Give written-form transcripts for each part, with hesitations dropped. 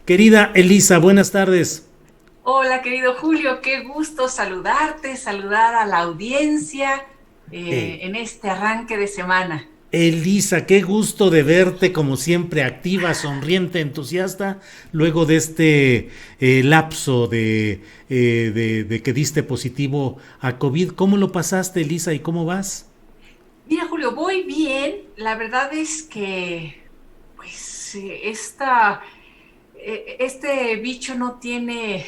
Querida Elisa, buenas tardes. Hola, querido Julio, qué gusto saludarte, saludar a la audiencia Eh, en este arranque de semana. Elisa, qué gusto de verte como siempre activa, sonriente, entusiasta, luego de este lapso de que diste positivo a COVID. ¿Cómo lo pasaste, Elisa, y cómo vas? Mira, Julio, voy bien. La verdad es que, pues, este bicho no tiene,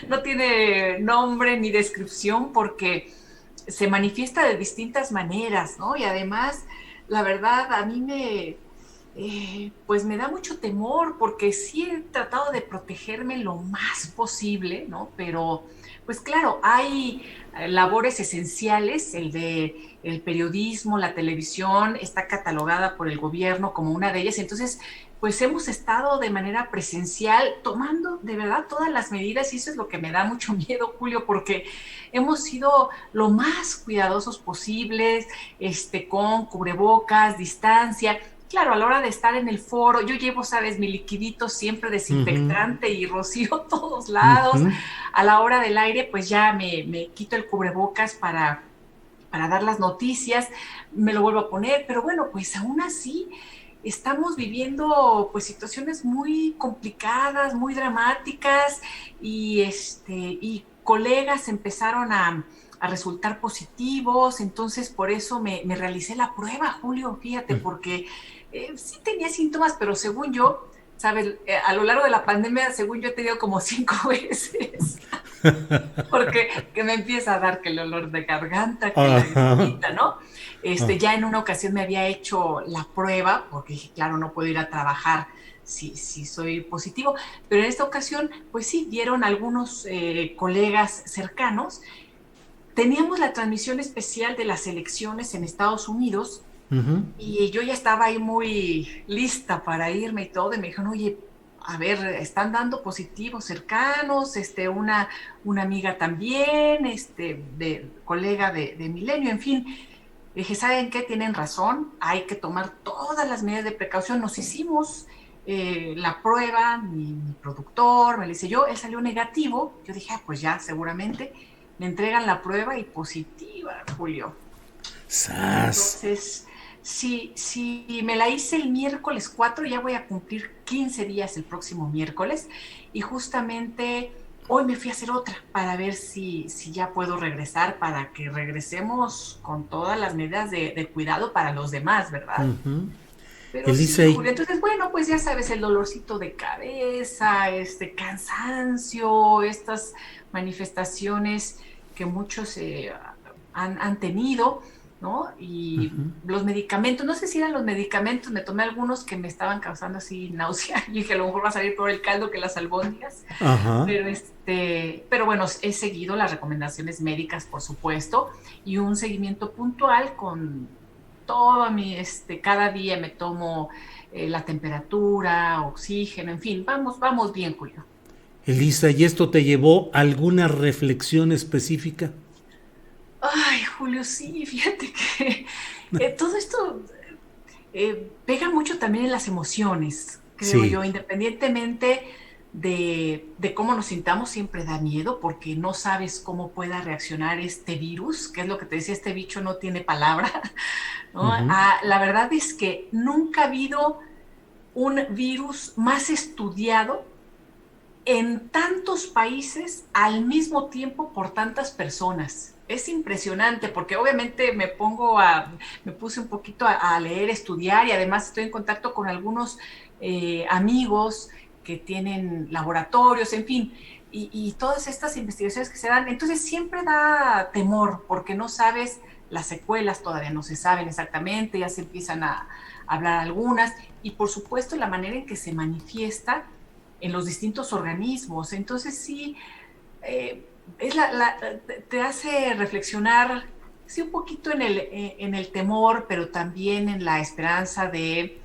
no tiene nombre ni descripción porque se manifiesta de distintas maneras, ¿no? Y además, la verdad, a mí pues me da mucho temor porque sí he tratado de protegerme lo más posible, ¿no? Pero, pues claro, hay labores esenciales, el de el periodismo, la televisión, está catalogada por el gobierno como una de ellas. Entonces, pues hemos estado de manera presencial tomando de verdad todas las medidas y eso es lo que me da mucho miedo, Julio, porque hemos sido lo más cuidadosos posibles, con cubrebocas, distancia. Claro, a la hora de estar en el foro, yo llevo, sabes, mi liquidito siempre Ujú, desinfectante y rocío todos lados. ujú. A la hora del aire, pues ya me quito el cubrebocas para dar las noticias, me lo vuelvo a poner, pero bueno, pues aún así estamos viviendo pues situaciones muy complicadas, muy dramáticas y colegas empezaron a resultar positivos, entonces por eso me realicé la prueba, Julio, fíjate, porque sí tenía síntomas, pero según yo, sabes, a lo largo de la pandemia, según yo he tenido como 5 veces porque que me empieza a dar que el olor de garganta, que la Ajá. gripita, ¿no? Ah, Ya en una ocasión me había hecho la prueba, porque dije, claro, no puedo ir a trabajar si soy positivo, pero en esta ocasión, pues sí, dieron algunos colegas cercanos. Teníamos la transmisión especial de las elecciones en Estados Unidos ujú. y yo ya estaba ahí muy lista para irme y todo, y me dijeron, oye, a ver, están dando positivos cercanos, una amiga también, colega de Milenio, en fin. Dije, ¿saben qué? Tienen razón, hay que tomar todas las medidas de precaución. Nos hicimos la prueba, mi productor, me lo hice yo, él salió negativo. Yo dije, pues ya, seguramente me entregan la prueba y positiva, Julio. Sas. Entonces, si me la hice el miércoles 4, ya voy a cumplir 15 días el próximo miércoles y justamente hoy me fui a hacer otra para ver si ya puedo regresar, para que regresemos con todas las medidas de cuidado para los demás, ¿verdad? Ujú. Pero sí, Elisa, Julio, entonces, bueno, pues ya sabes, el dolorcito de cabeza, este cansancio, estas manifestaciones que muchos han tenido, ¿no? Y los medicamentos, no sé si eran los medicamentos, me tomé algunos que me estaban causando así náusea, y dije, a lo mejor va a salir por el caldo que las albóndigas, ajá. pero bueno, he seguido las recomendaciones médicas, por supuesto, y un seguimiento puntual con todo cada día me tomo la temperatura, oxígeno, en fin, vamos bien, Julio. Elisa, ¿y esto te llevó a alguna reflexión específica? Ay, Julio, sí, fíjate que todo esto pega mucho también en las emociones, creo yo, Sí. independientemente de cómo nos sintamos, siempre da miedo porque no sabes cómo pueda reaccionar este virus, que es lo que te decía, este bicho no tiene palabra, ¿no? Ujú. La verdad es que nunca ha habido un virus más estudiado en tantos países al mismo tiempo por tantas personas. Es impresionante porque obviamente me puse un poquito a leer, estudiar y además estoy en contacto con algunos amigos que tienen laboratorios, en fin, y todas estas investigaciones que se dan. Entonces siempre da temor porque no sabes las secuelas, todavía no se saben exactamente, ya se empiezan a hablar algunas y por supuesto la manera en que se manifiesta en los distintos organismos. Entonces sí, es te hace reflexionar, sí, un poquito en el temor, pero también en la esperanza de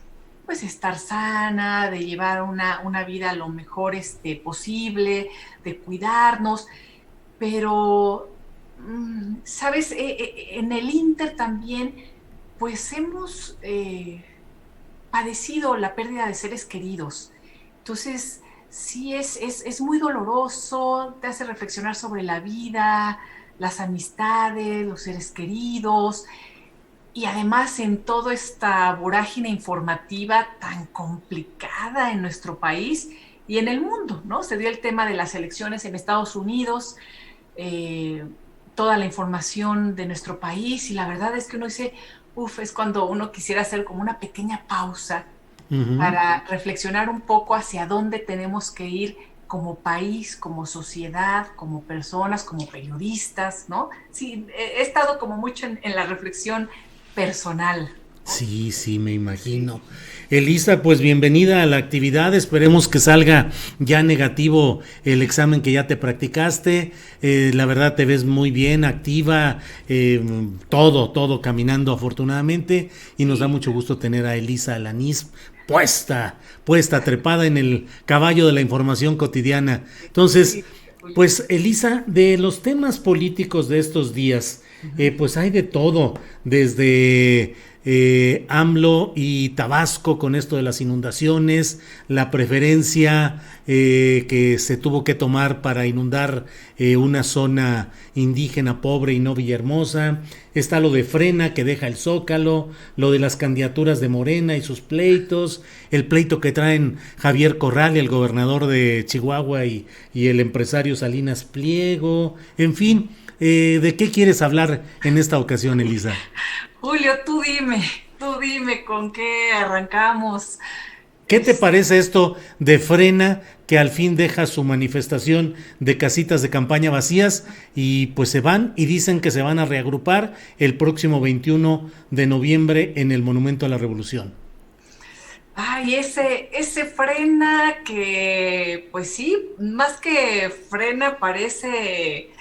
pues estar sana, de llevar una vida lo mejor posible, de cuidarnos, pero, ¿sabes? En el Inter también, pues hemos padecido la pérdida de seres queridos Entonces, sí, es muy doloroso, te hace reflexionar sobre la vida, las amistades, los seres queridos, y además en toda esta vorágine informativa tan complicada en nuestro país y en el mundo, ¿no? Se dio el tema de las elecciones en Estados Unidos, eh, toda la información de nuestro país, y la verdad es que uno dice, uff, es cuando uno quisiera hacer como una pequeña pausa Ujú. para reflexionar un poco hacia dónde tenemos que ir como país, como sociedad, como personas, como periodistas, ¿no? Sí, he estado como mucho en la reflexión personal. Sí, sí, me Sí. imagino. Elisa, pues bienvenida a la actividad. Esperemos que salga ya negativo el examen que ya te practicaste. La verdad te ves muy bien, activa, todo caminando afortunadamente. Y nos da Sí, mucho gusto tener a Elisa Alanís puesta, trepada en el caballo de la información cotidiana. Entonces, sí, Julio. pues Elisa, de los temas políticos de estos días, Ujú. pues hay de todo, desde AMLO y Tabasco con esto de las inundaciones, la preferencia que se tuvo que tomar para inundar una zona indígena pobre y no Villahermosa, está lo de Frena que deja el Zócalo, lo de las candidaturas de Morena y sus pleitos, el pleito que traen Javier Corral, el gobernador de Chihuahua y el empresario Salinas Pliego, en fin. ¿De qué quieres hablar en esta ocasión, Elisa? Julio, tú dime con qué arrancamos. ¿Qué te Es, parece esto de Frena, que al fin deja su manifestación de casitas de campaña vacías y pues se van y dicen que se van a reagrupar el próximo 21 de noviembre en el Monumento a la Revolución? ay, ese frena que, pues sí, más que frena parece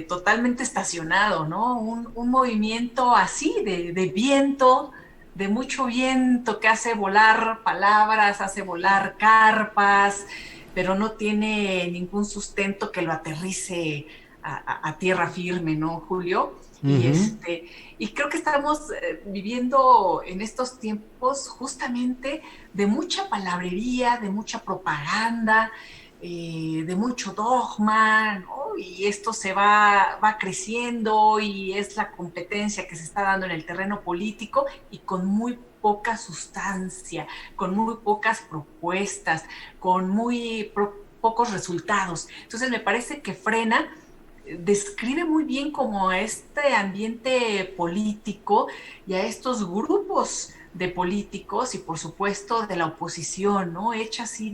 totalmente estacionado, ¿no? Un movimiento así de viento, de mucho viento que hace volar palabras, hace volar carpas, pero no tiene ningún sustento que lo aterrice a tierra firme, ¿no, Julio? Y Ujú. y creo que estamos viviendo en estos tiempos justamente de mucha palabrería, de mucha propaganda, de mucho dogma, ¿no? Y esto va creciendo y es la competencia que se está dando en el terreno político y con muy poca sustancia, con muy pocas propuestas, con pocos resultados. Entonces me parece que Frena describe muy bien como este ambiente político y a estos grupos de políticos y por supuesto de la oposición, ¿no? Hecha así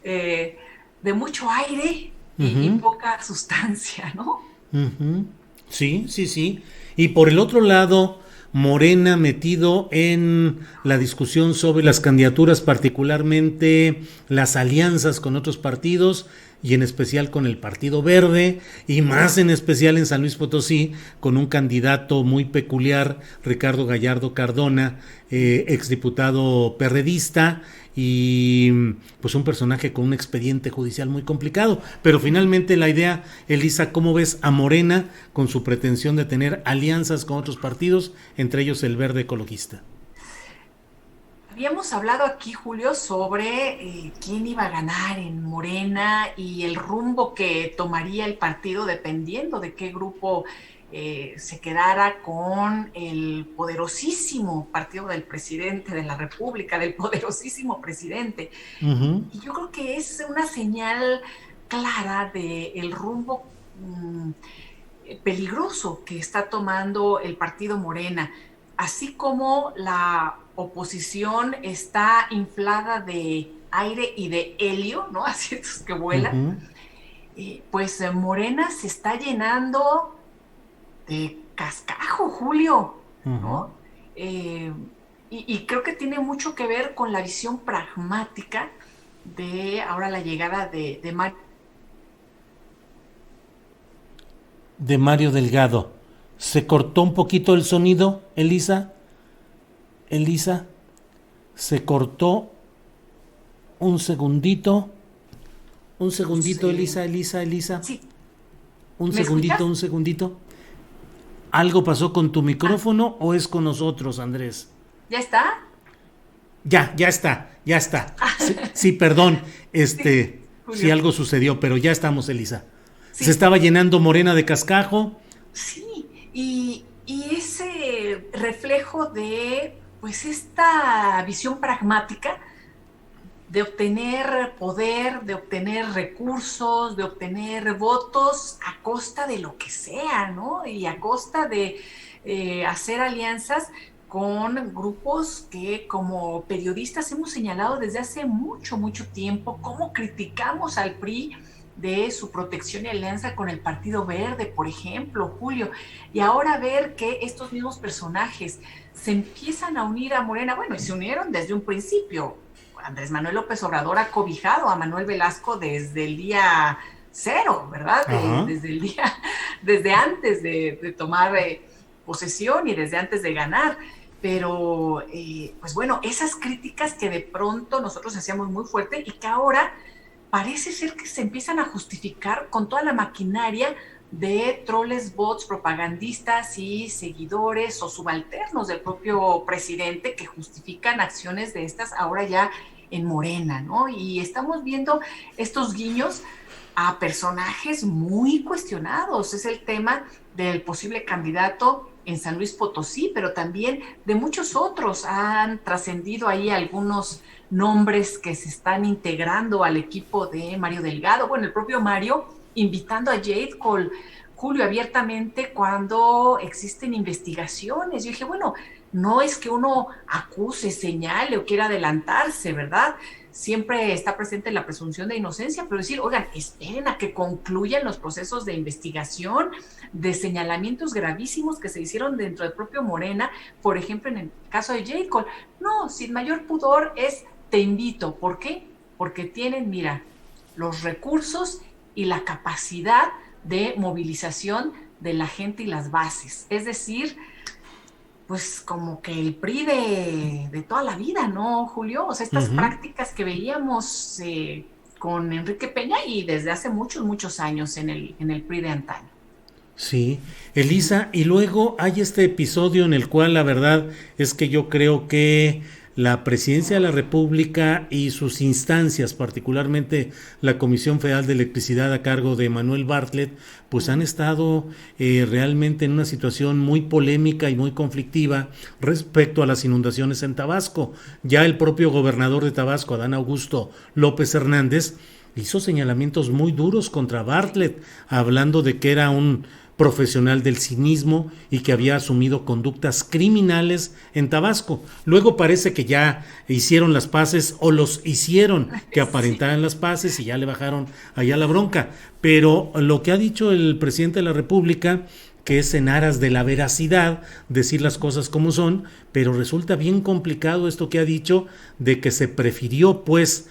eh, de mucho aire y Ujú. poca sustancia, ¿no? Ujú. Sí, sí, sí. Y por el otro lado, Morena metido en la discusión sobre las candidaturas, particularmente las alianzas con otros partidos y en especial con el Partido Verde y más en especial en San Luis Potosí con un candidato muy peculiar, Ricardo Gallardo Cardona, exdiputado perredista y pues un personaje con un expediente judicial muy complicado. Pero finalmente la idea, Elisa, ¿cómo ves a Morena con su pretensión de tener alianzas con otros partidos, entre ellos el Verde Ecologista? Habíamos hablado aquí, Julio, sobre quién iba a ganar en Morena y el rumbo que tomaría el partido dependiendo de qué grupo se quedara con el poderosísimo partido del presidente de la República, del poderosísimo presidente. Ujú. Y yo creo que es una señal clara del rumbo peligroso que está tomando el partido Morena, así como la oposición está inflada de aire y de helio, ¿no? Así es que vuelan, Ujú. pues Morena se está llenando de cascajo, Julio, Ujú. ¿no? Eh, y creo que tiene mucho que ver con la visión pragmática de ahora la llegada de Mario. De Mario Delgado. ¿Se cortó un poquito el sonido, Elisa? Elisa, se cortó un segundito. Un Pues, segundito, Elisa, Elisa, Elisa. sí, Un ¿me escuchas? segundito, un segundito. ¿Algo pasó con tu Ah, micrófono o es con nosotros, Andrés? ¿ya está? Ya está. Ya está. Sí, sí, perdón, Sí, si Julio. algo sucedió, pero ya estamos, Elisa. Se Sí, estaba llenando Morena de cascajo. sí, y ese reflejo de, pues, esta visión pragmática de obtener poder, de obtener recursos, de obtener votos a costa de lo que sea, ¿no? Y a costa de hacer alianzas con grupos que como periodistas hemos señalado desde hace mucho, mucho tiempo, cómo criticamos al PRI de su protección y alianza con el Partido Verde, por ejemplo, Julio, y ahora ver que estos mismos personajes se empiezan a unir a Morena, bueno, y se unieron desde un principio. Andrés Manuel López Obrador ha cobijado a Manuel Velasco desde el día cero, ¿verdad? Ajá. Desde el día, desde antes de tomar posesión y desde antes de ganar. Pero, pues bueno, esas críticas que de pronto nosotros hacíamos muy fuerte y que ahora parece ser que se empiezan a justificar con toda la maquinaria de troles, bots, propagandistas y seguidores o subalternos del propio presidente que justifican acciones de estas ahora ya en Morena, ¿no? Y estamos viendo estos guiños a personajes muy cuestionados. Es el tema del posible candidato en San Luis Potosí, pero también de muchos otros. Han trascendido ahí algunos nombres que se están integrando al equipo de Mario Delgado. Bueno, el propio Mario invitando a Jade Cole, Julio, abiertamente cuando existen investigaciones. Yo dije, bueno, no es que uno acuse, señale o quiera adelantarse, ¿verdad? Siempre está presente la presunción de inocencia, pero decir, oigan, esperen a que concluyan los procesos de investigación, de señalamientos gravísimos que se hicieron dentro del propio Morena, por ejemplo, en el caso de J. Cole. No, sin mayor pudor es, te invito. ¿Por qué? Porque tienen, mira, los recursos y la capacidad de movilización de la gente y las bases. Es decir, pues como que el PRI de toda la vida, ¿no, Julio? O sea, estas Ujú. prácticas que veíamos con Enrique Peña y desde hace muchos, muchos años en el PRI de antaño. Sí, Elisa, y luego hay este episodio en el cual la verdad es que yo creo que la Presidencia de la República y sus instancias, particularmente la Comisión Federal de Electricidad a cargo de Manuel Bartlett, pues han estado realmente en una situación muy polémica y muy conflictiva respecto a las inundaciones en Tabasco. Ya el propio gobernador de Tabasco, Adán Augusto López Hernández, hizo señalamientos muy duros contra Bartlett, hablando de que era un profesional del cinismo y que había asumido conductas criminales en Tabasco. Luego parece que ya hicieron las paces o los hicieron que Sí, aparentaran las paces y ya le bajaron allá la bronca. Pero lo que ha dicho el presidente de la República, que es en aras de la veracidad, decir las cosas como son, pero resulta bien complicado esto que ha dicho de que se prefirió pues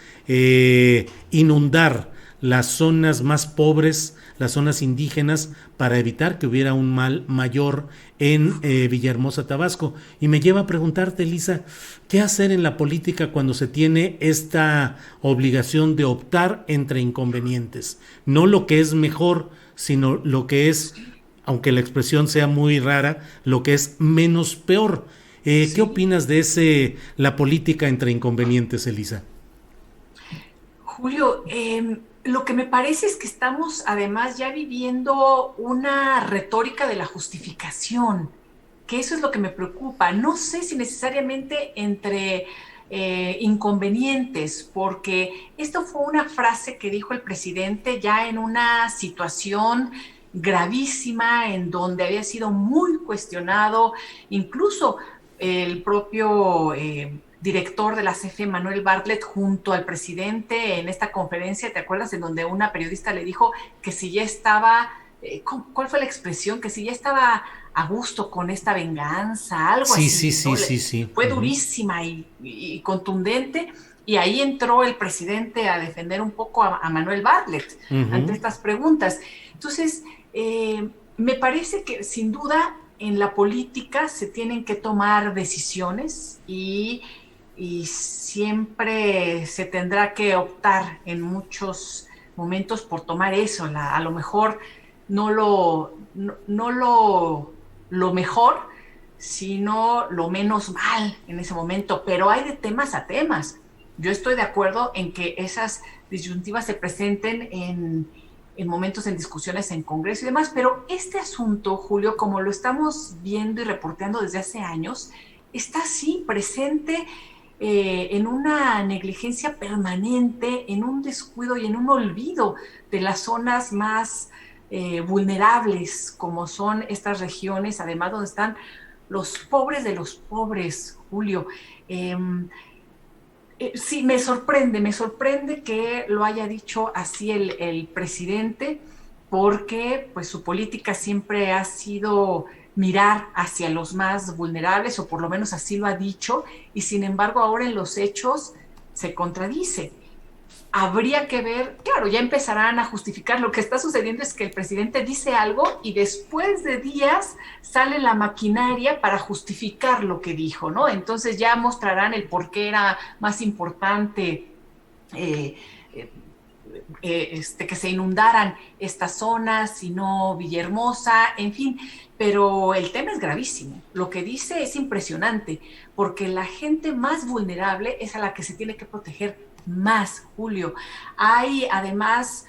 inundar las zonas más pobres, las zonas indígenas, para evitar que hubiera un mal mayor en Villahermosa, Tabasco. Y me lleva a preguntarte, Elisa, ¿qué hacer en la política cuando se tiene esta obligación de optar entre inconvenientes? No lo que es mejor, sino lo que es, sí, aunque la expresión sea muy rara, lo que es menos peor. ¿Qué sí. opinas de la política entre inconvenientes, Elisa? Julio, lo que me parece es que estamos además ya viviendo una retórica de la justificación, que eso es lo que me preocupa. No sé si necesariamente entre inconvenientes, porque esto fue una frase que dijo el presidente ya en una situación gravísima en donde había sido muy cuestionado, incluso el propio director de la CFE, Manuel Bartlett, junto al presidente en esta conferencia, ¿te acuerdas? En donde una periodista le dijo que si ya estaba, ¿cuál fue la expresión? Que si ya estaba a gusto con esta venganza, algo Sí, sí, así, ¿no? sí, sí, sí. Fue Ujú. durísima y contundente. Y ahí entró el presidente a defender un poco a Manuel Bartlett ante Ujú. estas preguntas. Entonces, me parece que sin duda en la política se tienen que tomar decisiones y siempre se tendrá que optar en muchos momentos por tomar eso, a lo mejor no lo mejor, sino lo menos mal en ese momento, pero hay de temas a temas. Yo estoy de acuerdo en que esas disyuntivas se presenten en momentos, en discusiones en Congreso y demás, pero este asunto, Julio, como lo estamos viendo y reporteando desde hace años, está así presente en una negligencia permanente, en un descuido y en un olvido de las zonas más vulnerables, como son estas regiones, además donde están los pobres de los pobres, Julio. Eh, sí, me sorprende que lo haya dicho así el presidente, porque pues su política siempre ha sido mirar hacia los más vulnerables, o por lo menos así lo ha dicho, y sin embargo ahora en los hechos se contradice. Habría que ver, claro, ya empezarán a justificar. Lo que está sucediendo es que el presidente dice algo y después de días sale la maquinaria para justificar lo que dijo, ¿no? Entonces ya mostrarán el por qué era más importante eh, que se inundaran estas zonas y no Villahermosa, en fin, pero el tema es gravísimo. Lo que dice es impresionante, porque la gente más vulnerable es a la que se tiene que proteger más, Julio. Hay además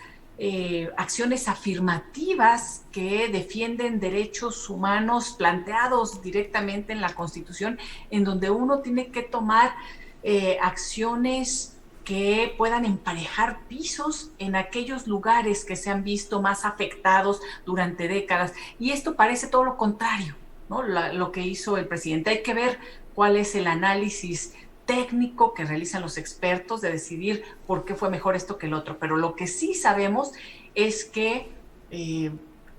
acciones afirmativas que defienden derechos humanos planteados directamente en la Constitución, en donde uno tiene que tomar acciones que puedan emparejar pisos en aquellos lugares que se han visto más afectados durante décadas. Y esto parece todo lo contrario, ¿no? Lo que hizo el presidente. Hay que ver cuál es el análisis técnico que realizan los expertos de decidir por qué fue mejor esto que el otro. Pero lo que sí sabemos es que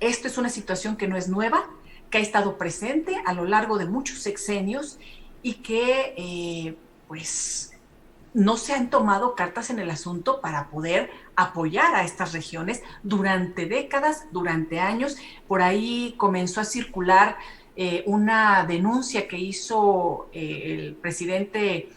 esto es una situación que no es nueva, que ha estado presente a lo largo de muchos sexenios y que pues no se han tomado cartas en el asunto para poder apoyar a estas regiones durante décadas, durante años. Por ahí comenzó a circular una denuncia que hizo el presidente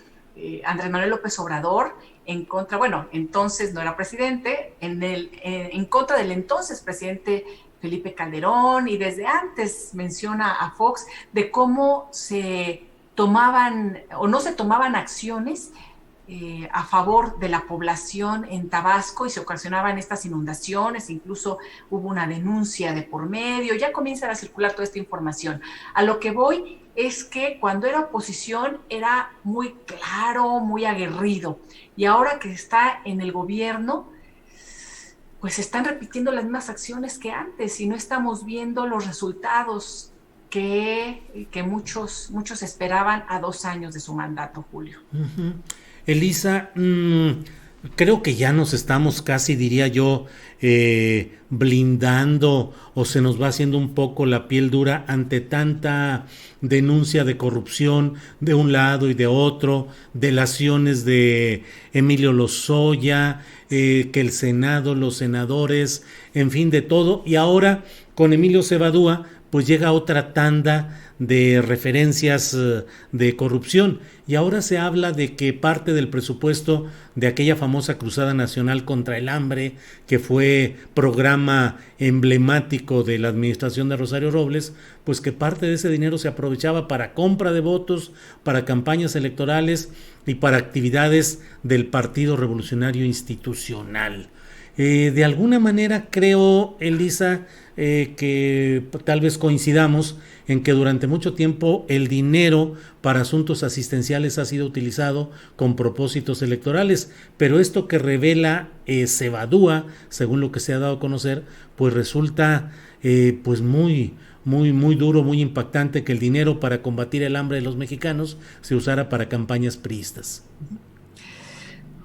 Andrés Manuel López Obrador en contra, bueno, entonces no era presidente, en contra del entonces presidente Felipe Calderón, y desde antes menciona a Fox de cómo se tomaban o no se tomaban acciones a favor de la población en Tabasco y se ocasionaban estas inundaciones, incluso hubo una denuncia de por medio, ya comienza a circular toda esta información. A lo que voy es que cuando era oposición era muy claro, muy aguerrido, y ahora que está en el gobierno, pues están repitiendo las mismas acciones que antes y no estamos viendo los resultados que muchos esperaban a 2 años de su mandato, Julio. Uh-huh. Elisa, creo que ya nos estamos casi, diría yo, blindando o se nos va haciendo un poco la piel dura ante tanta denuncia de corrupción de un lado y de otro, delaciones de Emilio Lozoya, que el Senado, los senadores, en fin, de todo. Y ahora con Emilio Cebadúa, pues llega otra tanda de referencias de corrupción, y ahora se habla de que parte del presupuesto de aquella famosa Cruzada Nacional contra el Hambre, que fue programa emblemático de la administración de Rosario Robles, pues que parte de ese dinero se aprovechaba para compra de votos, para campañas electorales y para actividades del Partido Revolucionario Institucional. De alguna manera creo, Elisa, que tal vez coincidamos en que durante mucho tiempo el dinero para asuntos asistenciales ha sido utilizado con propósitos electorales, pero esto que revela Cebadúa, según lo que se ha dado a conocer, pues resulta pues muy duro, muy impactante, que el dinero para combatir el hambre de los mexicanos se usara para campañas priistas.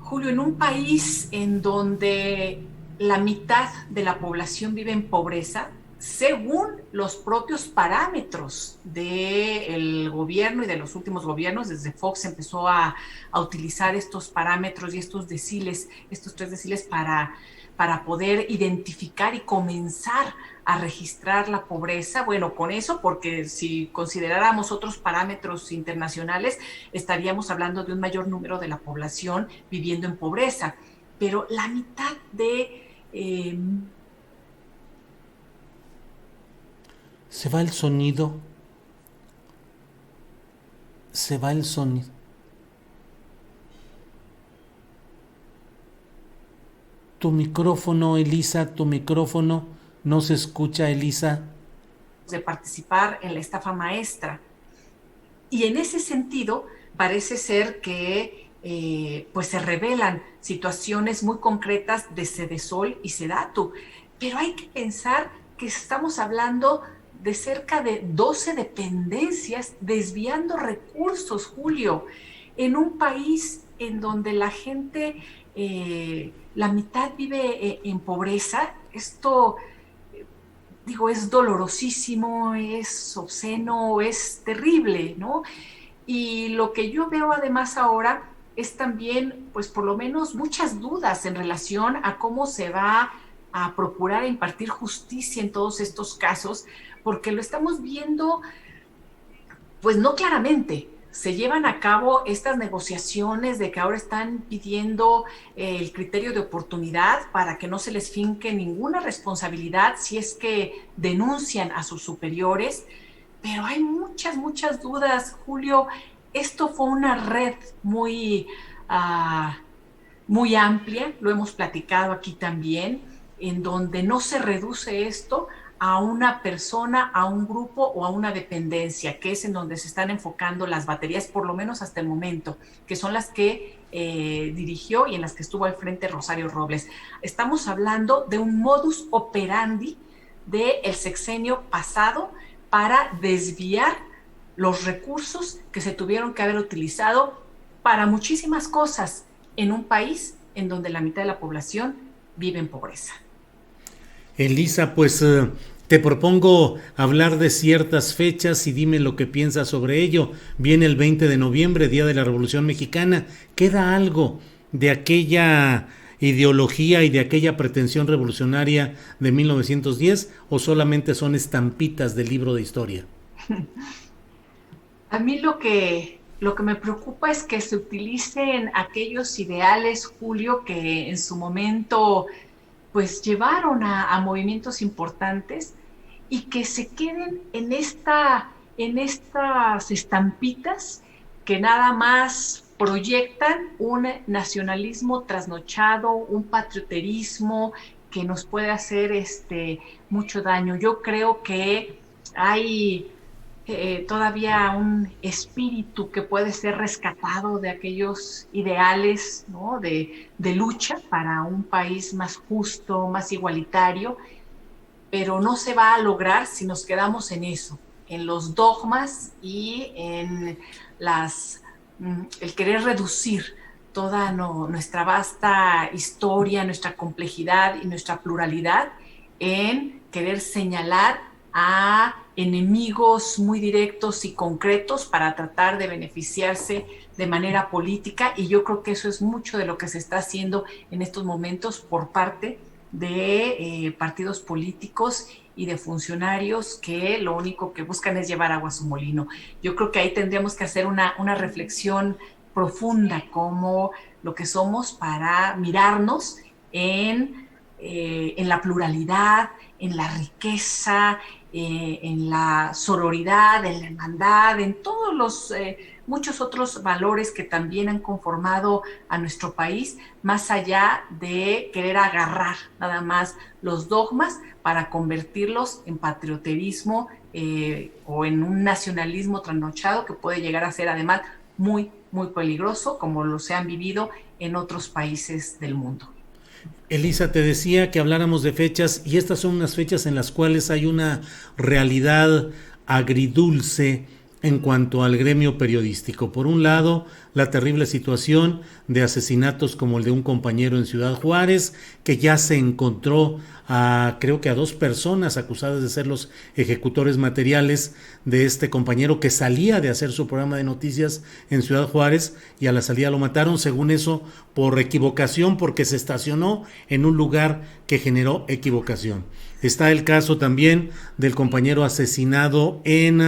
Julio, en un país en donde la mitad de la población vive en pobreza, según los propios parámetros del gobierno y de los últimos gobiernos, desde Fox empezó a utilizar estos parámetros y estos deciles, estos 3 deciles para poder identificar y comenzar a registrar la pobreza. Bueno, con eso, porque si consideráramos otros parámetros internacionales, estaríamos hablando de un mayor número de la población viviendo en pobreza. Pero la mitad de... Se va el sonido. Se va el sonido. Tu micrófono, Elisa, tu micrófono no se escucha, Elisa. De participar en la estafa maestra. Y en ese sentido, parece ser que pues se revelan situaciones muy concretas de Sedesol y Sedatu. Pero hay que pensar que estamos hablando de cerca de 12 dependencias desviando recursos, Julio, en un país en donde la gente, la mitad vive en pobreza. Esto, digo, es dolorosísimo, es obsceno, es terrible, ¿no? Y lo que yo veo además ahora es también, pues por lo menos muchas dudas en relación a cómo se va a procurar impartir justicia en todos estos casos, porque lo estamos viendo, pues no claramente. Se llevan a cabo estas negociaciones de que ahora están pidiendo el criterio de oportunidad para que no se les finque ninguna responsabilidad si es que denuncian a sus superiores, pero hay muchas dudas, Julio. Esto fue una red muy amplia, lo hemos platicado aquí también, en donde no se reduce esto a una persona, a un grupo o a una dependencia, que es en donde se están enfocando las baterías, por lo menos hasta el momento, que son las que dirigió y en las que estuvo al frente Rosario Robles. Estamos hablando de un modus operandi del sexenio pasado para desviar los recursos que se tuvieron que haber utilizado para muchísimas cosas en un país en donde la mitad de la población vive en pobreza. Elisa, pues te propongo hablar de ciertas fechas y dime lo que piensas sobre ello. Viene el 20 de noviembre, Día de la Revolución Mexicana. ¿Queda algo de aquella ideología y de aquella pretensión revolucionaria de 1910 o solamente son estampitas del libro de historia? A mí lo que me preocupa es que se utilicen aquellos ideales, Julio, que en su momento pues llevaron a movimientos importantes y que se queden en estas estampitas que nada más proyectan un nacionalismo trasnochado, un patrioterismo que nos puede hacer mucho daño. Yo creo que hay todavía un espíritu que puede ser rescatado de aquellos ideales, ¿no? de lucha para un país más justo, más igualitario, pero no se va a lograr si nos quedamos en eso, en los dogmas y en el querer reducir toda nuestra vasta historia, nuestra complejidad y nuestra pluralidad en querer señalar a enemigos muy directos y concretos para tratar de beneficiarse de manera política, y yo creo que eso es mucho de lo que se está haciendo en estos momentos por parte de partidos políticos y de funcionarios que lo único que buscan es llevar agua a su molino. Yo creo que ahí tendríamos que hacer una reflexión profunda como lo que somos para mirarnos en la pluralidad, en la riqueza, en la sororidad, en la hermandad, en todos los muchos otros valores que también han conformado a nuestro país, más allá de querer agarrar nada más los dogmas para convertirlos en patrioterismo o en un nacionalismo trasnochado que puede llegar a ser además muy peligroso, como lo se han vivido en otros países del mundo. Elisa, te decía que habláramos de fechas y estas son unas fechas en las cuales hay una realidad agridulce en cuanto al gremio periodístico. Por un lado, la terrible situación de asesinatos como el de un compañero en Ciudad Juárez, que ya se encontró creo que a 2 personas acusadas de ser los ejecutores materiales de este compañero que salía de hacer su programa de noticias en Ciudad Juárez y a la salida lo mataron, según eso, por equivocación, porque se estacionó en un lugar que generó equivocación. Está el caso también del compañero asesinado en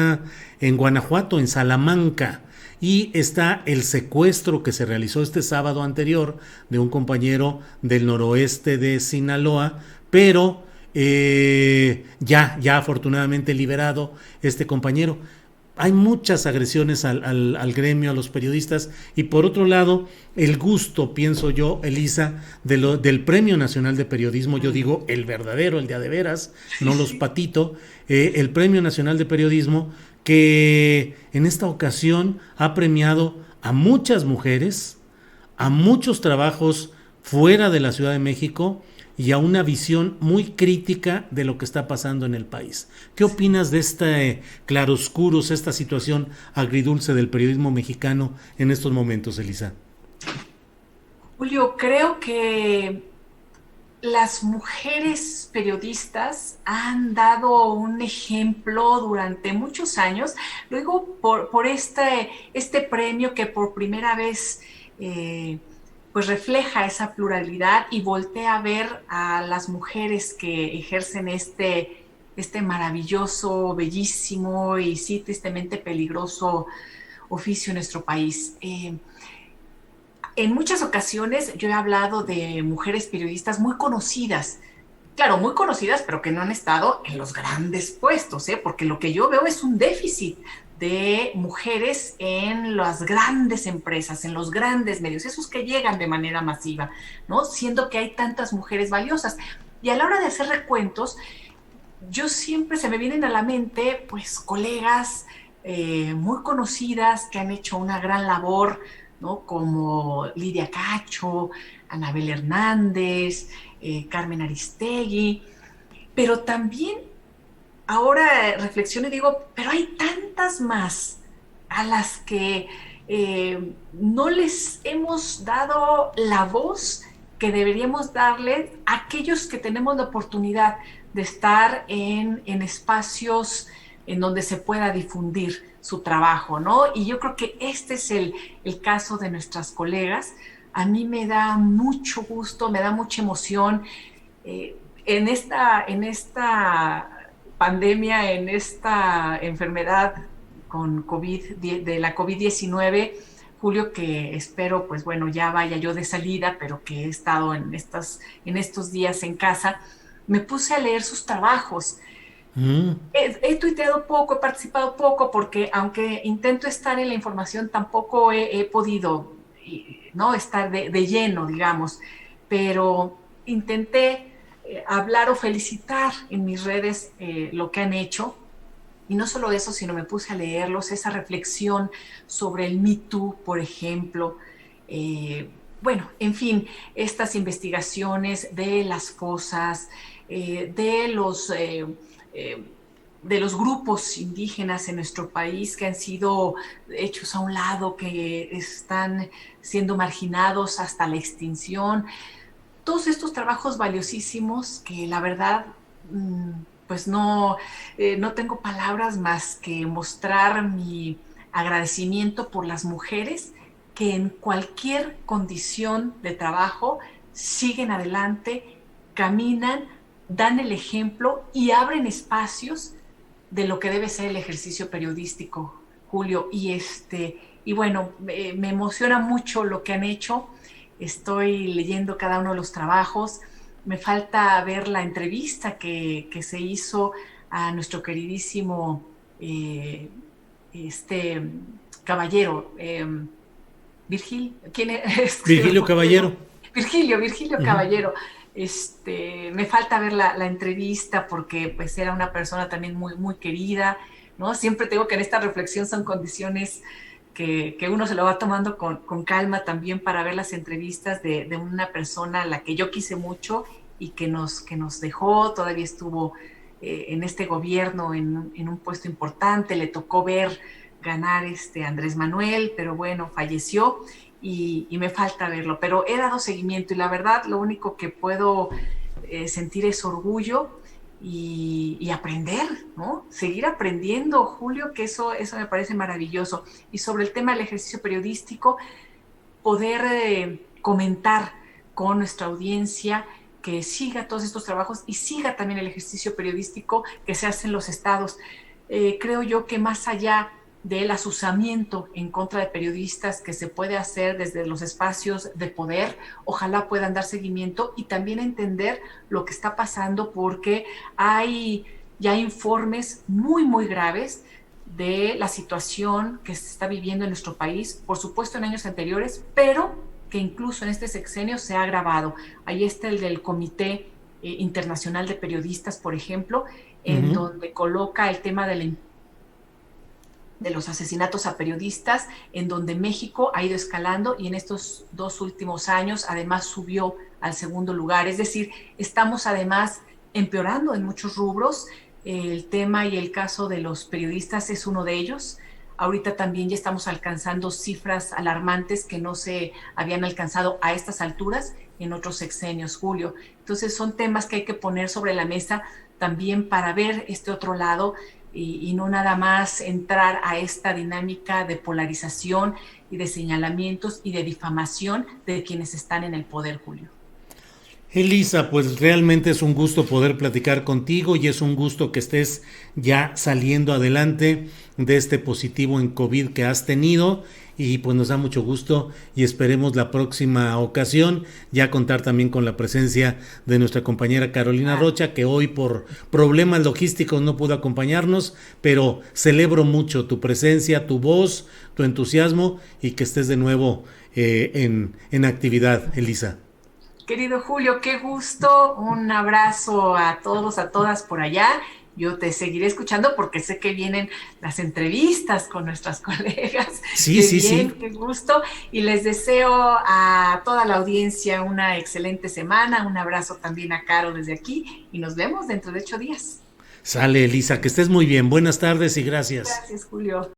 Guanajuato, en Salamanca. Y está el secuestro que se realizó este sábado anterior de un compañero del noroeste de Sinaloa, pero ya afortunadamente liberado este compañero. hay muchas agresiones al gremio, a los periodistas, y por otro lado, el gusto, pienso yo, Elisa, del Premio Nacional de Periodismo, yo digo el verdadero, el de a de veras, no los patito, el Premio Nacional de Periodismo, que en esta ocasión ha premiado a muchas mujeres, a muchos trabajos fuera de la Ciudad de México y a una visión muy crítica de lo que está pasando en el país. ¿Qué opinas de este claroscuros, esta situación agridulce del periodismo mexicano en estos momentos, Elisa? Julio, creo que las mujeres periodistas han dado un ejemplo durante muchos años, luego por este premio que por primera vez pues refleja esa pluralidad y voltea a ver a las mujeres que ejercen este maravilloso, bellísimo y sí tristemente peligroso oficio en nuestro país. En muchas ocasiones yo he hablado de mujeres periodistas muy conocidas, claro, muy conocidas, pero que no han estado en los grandes puestos, porque lo que yo veo es un déficit de mujeres en las grandes empresas, en los grandes medios, esos que llegan de manera masiva, ¿no? Siendo que hay tantas mujeres valiosas. Y a la hora de hacer recuentos, yo siempre se me vienen a la mente, pues, colegas muy conocidas que han hecho una gran labor, ¿no? Como Lidia Cacho, Anabel Hernández, Carmen Aristegui, pero también ahora reflexiono y digo, pero hay tantas más a las que no les hemos dado la voz que deberíamos darle a aquellos que tenemos la oportunidad de estar en espacios en donde se pueda difundir su trabajo, ¿no? Y yo creo que este es el caso de nuestras colegas. A mí me da mucho gusto, me da mucha emoción. En esta pandemia, en esta enfermedad con COVID, de la COVID-19, Julio, que espero, pues bueno, ya vaya yo de salida, pero que he estado en estos días en casa, me puse a leer sus trabajos. He tuiteado poco, he participado poco, porque aunque intento estar en la información, tampoco he podido, ¿no? Estar de lleno, digamos, pero intenté hablar o felicitar en mis redes lo que han hecho. Y no solo eso, sino me puse a leerlos, esa reflexión sobre el Me Too, por ejemplo. Bueno, en fin, estas investigaciones de las fosas, de los grupos indígenas en nuestro país que han sido hechos a un lado, que están siendo marginados hasta la extinción. Todos estos trabajos valiosísimos que la verdad, pues no tengo palabras más que mostrar mi agradecimiento por las mujeres que en cualquier condición de trabajo siguen adelante, caminan, dan el ejemplo y abren espacios de lo que debe ser el ejercicio periodístico, Julio. Y bueno, me emociona mucho lo que han hecho. Estoy leyendo cada uno de los trabajos. Me falta ver la entrevista que se hizo a nuestro queridísimo caballero, ¿quién es? Virgilio Caballero. Virgilio Caballero. Me falta ver la entrevista porque pues era una persona también muy, muy querida, ¿no? Siempre tengo que en esta reflexión son condiciones que uno se lo va tomando con calma también para ver las entrevistas de una persona a la que yo quise mucho y que nos dejó. Todavía estuvo en este gobierno en un puesto importante, le tocó ver ganar Andrés Manuel, pero bueno, falleció y me falta verlo, pero he dado seguimiento y la verdad lo único que puedo sentir es orgullo y aprender, ¿no? Seguir aprendiendo, Julio, que eso me parece maravilloso. Y sobre el tema del ejercicio periodístico, poder comentar con nuestra audiencia que siga todos estos trabajos y siga también el ejercicio periodístico que se hace en los estados. Creo yo que más allá del asusamiento en contra de periodistas que se puede hacer desde los espacios de poder, ojalá puedan dar seguimiento y también entender lo que está pasando, porque hay ya informes muy, muy graves de la situación que se está viviendo en nuestro país, por supuesto en años anteriores, pero que incluso en este sexenio se ha agravado. Ahí está el del Comité Internacional de Periodistas, por ejemplo, en donde coloca el tema de los asesinatos a periodistas, en donde México ha ido escalando y en estos 2 últimos años además subió al segundo lugar. Es decir, estamos además empeorando en muchos rubros. El tema y el caso de los periodistas es uno de ellos. Ahorita también ya estamos alcanzando cifras alarmantes que no se habían alcanzado a estas alturas en otros sexenios, Julio. Entonces son temas que hay que poner sobre la mesa también para ver este otro lado y no nada más entrar a esta dinámica de polarización y de señalamientos y de difamación de quienes están en el poder, Julio. Elisa, pues realmente es un gusto poder platicar contigo y es un gusto que estés ya saliendo adelante de este positivo en COVID que has tenido y pues nos da mucho gusto y esperemos la próxima ocasión ya contar también con la presencia de nuestra compañera Carolina Rocha, que hoy por problemas logísticos no pudo acompañarnos, pero celebro mucho tu presencia, tu voz, tu entusiasmo y que estés de nuevo en actividad, Elisa. Querido Julio, qué gusto, un abrazo a todos, a todas por allá. Yo te seguiré escuchando porque sé que vienen las entrevistas con nuestras colegas. Sí, Qué sí, bien, sí. qué gusto. Y les deseo a toda la audiencia una excelente semana. Un abrazo también a Caro desde aquí y nos vemos dentro de 8 días. Sale, Elisa, que estés muy bien. Buenas tardes y gracias. Gracias, Julio.